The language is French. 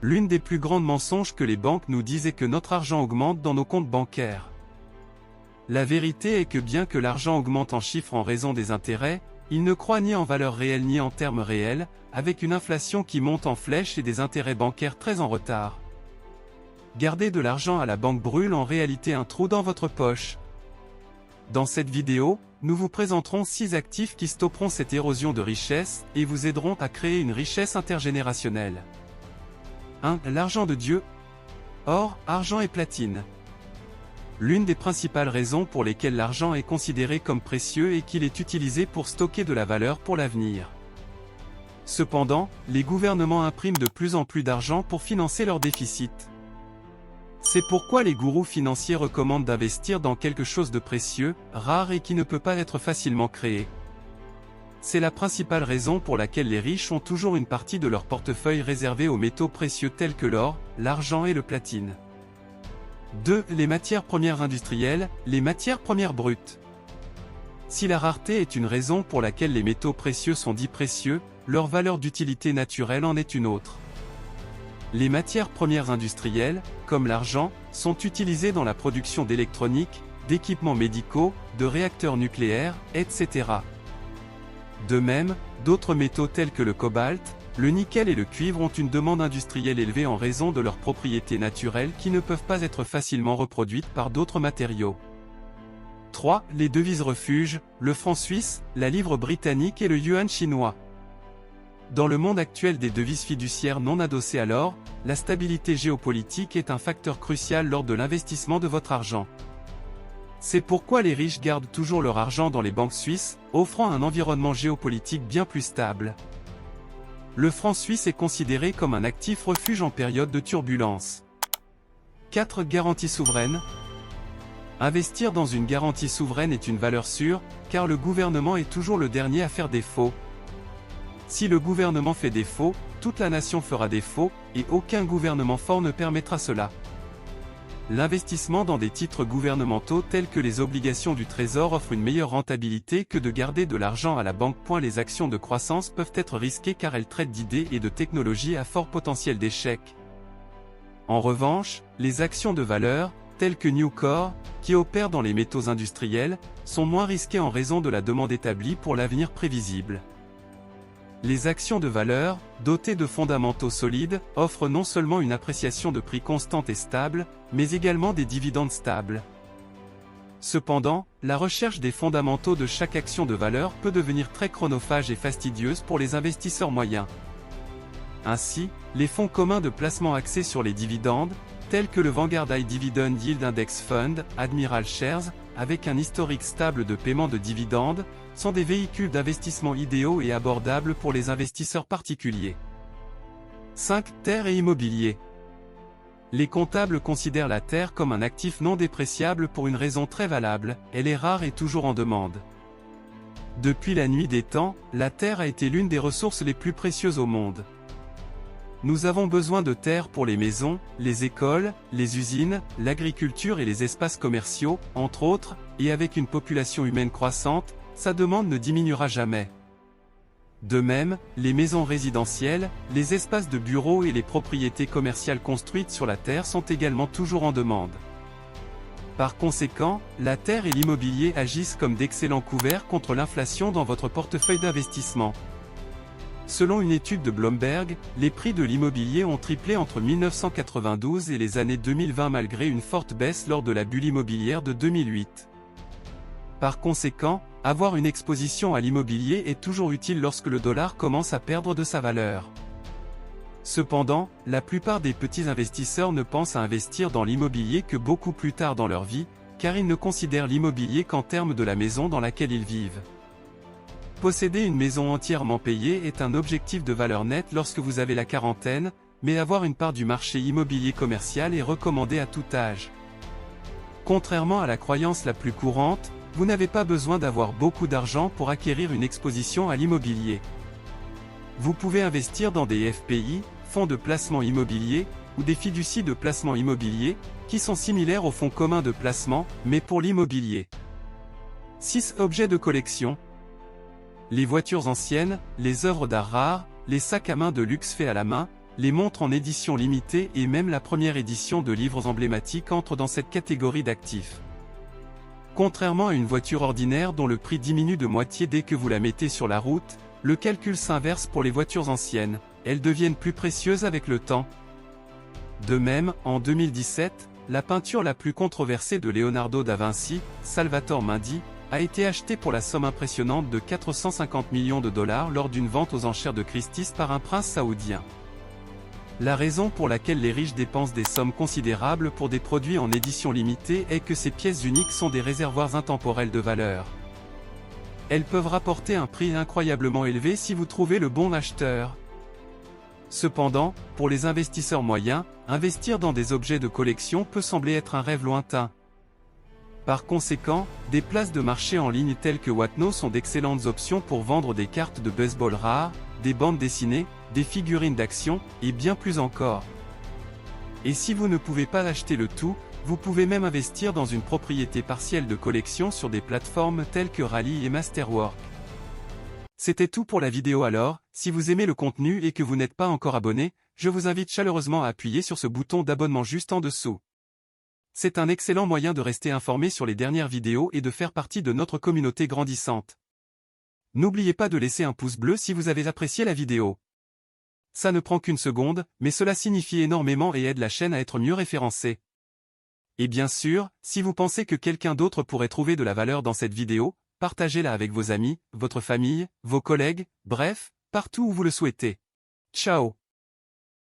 L'une des plus grandes mensonges que les banques nous disent est que notre argent augmente dans nos comptes bancaires. La vérité est que bien que l'argent augmente en chiffres en raison des intérêts, il ne croît ni en valeur réelle ni en termes réels, avec une inflation qui monte en flèche et des intérêts bancaires très en retard. Garder de l'argent à la banque brûle en réalité un trou dans votre poche. Dans cette vidéo, nous vous présenterons 6 actifs qui stopperont cette érosion de richesse et vous aideront à créer une richesse intergénérationnelle. 1. L'argent de Dieu. Or, argent et platine. L'une des principales raisons pour lesquelles l'argent est considéré comme précieux est qu'il est utilisé pour stocker de la valeur pour l'avenir. Cependant, les gouvernements impriment de plus en plus d'argent pour financer leurs déficits. C'est pourquoi les gourous financiers recommandent d'investir dans quelque chose de précieux, rare et qui ne peut pas être facilement créé. C'est la principale raison pour laquelle les riches ont toujours une partie de leur portefeuille réservée aux métaux précieux tels que l'or, l'argent et le platine. 2. Les matières premières industrielles, les matières premières brutes. Si la rareté est une raison pour laquelle les métaux précieux sont dits précieux, leur valeur d'utilité naturelle en est une autre. Les matières premières industrielles, comme l'argent, sont utilisées dans la production d'électronique, d'équipements médicaux, de réacteurs nucléaires, etc. De même, d'autres métaux tels que le cobalt, le nickel et le cuivre ont une demande industrielle élevée en raison de leurs propriétés naturelles qui ne peuvent pas être facilement reproduites par d'autres matériaux. 3. Les devises refuges, le franc suisse, la livre britannique et le yuan chinois. Dans le monde actuel des devises fiduciaires non adossées à l'or, la stabilité géopolitique est un facteur crucial lors de l'investissement de votre argent. C'est pourquoi les riches gardent toujours leur argent dans les banques suisses, offrant un environnement géopolitique bien plus stable. Le franc suisse est considéré comme un actif refuge en période de turbulence. 4. Garantie souveraine. Investir dans une garantie souveraine est une valeur sûre, car le gouvernement est toujours le dernier à faire défaut. Si le gouvernement fait défaut, toute la nation fera défaut, et aucun gouvernement fort ne permettra cela. L'investissement dans des titres gouvernementaux tels que les obligations du Trésor offre une meilleure rentabilité que de garder de l'argent à la banque. Les actions de croissance peuvent être risquées car elles traitent d'idées et de technologies à fort potentiel d'échec. En revanche, les actions de valeur, telles que Nucor, qui opèrent dans les métaux industriels, sont moins risquées en raison de la demande établie pour l'avenir prévisible. Les actions de valeur, dotées de fondamentaux solides, offrent non seulement une appréciation de prix constante et stable, mais également des dividendes stables. Cependant, la recherche des fondamentaux de chaque action de valeur peut devenir très chronophage et fastidieuse pour les investisseurs moyens. Ainsi, les fonds communs de placement axés sur les dividendes, tels que le Vanguard High Dividend Yield Index Fund, Admiral Shares, avec un historique stable de paiement de dividendes, sont des véhicules d'investissement idéaux et abordables pour les investisseurs particuliers. 5. Terre et immobilier. Les comptables considèrent la terre comme un actif non dépréciable pour une raison très valable, elle est rare et toujours en demande. Depuis la nuit des temps, la terre a été l'une des ressources les plus précieuses au monde. Nous avons besoin de terre pour les maisons, les écoles, les usines, l'agriculture et les espaces commerciaux, entre autres, et avec une population humaine croissante, sa demande ne diminuera jamais. De même, les maisons résidentielles, les espaces de bureaux et les propriétés commerciales construites sur la terre sont également toujours en demande. Par conséquent, la terre et l'immobilier agissent comme d'excellents couverts contre l'inflation dans votre portefeuille d'investissement. Selon une étude de Bloomberg, les prix de l'immobilier ont triplé entre 1992 et les années 2020 malgré une forte baisse lors de la bulle immobilière de 2008. Par conséquent, avoir une exposition à l'immobilier est toujours utile lorsque le dollar commence à perdre de sa valeur. Cependant, la plupart des petits investisseurs ne pensent à investir dans l'immobilier que beaucoup plus tard dans leur vie, car ils ne considèrent l'immobilier qu'en termes de la maison dans laquelle ils vivent. Posséder une maison entièrement payée est un objectif de valeur nette lorsque vous avez la quarantaine, mais avoir une part du marché immobilier commercial est recommandé à tout âge. Contrairement à la croyance la plus courante, vous n'avez pas besoin d'avoir beaucoup d'argent pour acquérir une exposition à l'immobilier. Vous pouvez investir dans des FPI, fonds de placement immobilier, ou des fiducies de placement immobilier, qui sont similaires aux fonds communs de placement, mais pour l'immobilier. 6 objets de collection. Les voitures anciennes, les œuvres d'art rares, les sacs à main de luxe faits à la main, les montres en édition limitée et même la première édition de livres emblématiques entrent dans cette catégorie d'actifs. Contrairement à une voiture ordinaire dont le prix diminue de moitié dès que vous la mettez sur la route, le calcul s'inverse pour les voitures anciennes, elles deviennent plus précieuses avec le temps. De même, en 2017, la peinture la plus controversée de Leonardo da Vinci, Salvator Mundi, a été achetée pour la somme impressionnante de 450 millions de dollars lors d'une vente aux enchères de Christie's par un prince saoudien. La raison pour laquelle les riches dépensent des sommes considérables pour des produits en édition limitée est que ces pièces uniques sont des réservoirs intemporels de valeur. Elles peuvent rapporter un prix incroyablement élevé si vous trouvez le bon acheteur. Cependant, pour les investisseurs moyens, investir dans des objets de collection peut sembler être un rêve lointain. Par conséquent, des places de marché en ligne telles que Whatnot sont d'excellentes options pour vendre des cartes de baseball rares, des bandes dessinées, des figurines d'action, et bien plus encore. Et si vous ne pouvez pas acheter le tout, vous pouvez même investir dans une propriété partielle de collection sur des plateformes telles que Rally et Masterwork. C'était tout pour la vidéo alors, si vous aimez le contenu et que vous n'êtes pas encore abonné, je vous invite chaleureusement à appuyer sur ce bouton d'abonnement juste en dessous. C'est un excellent moyen de rester informé sur les dernières vidéos et de faire partie de notre communauté grandissante. N'oubliez pas de laisser un pouce bleu si vous avez apprécié la vidéo. Ça ne prend qu'une seconde, mais cela signifie énormément et aide la chaîne à être mieux référencée. Et bien sûr, si vous pensez que quelqu'un d'autre pourrait trouver de la valeur dans cette vidéo, partagez-la avec vos amis, votre famille, vos collègues, bref, partout où vous le souhaitez. Ciao!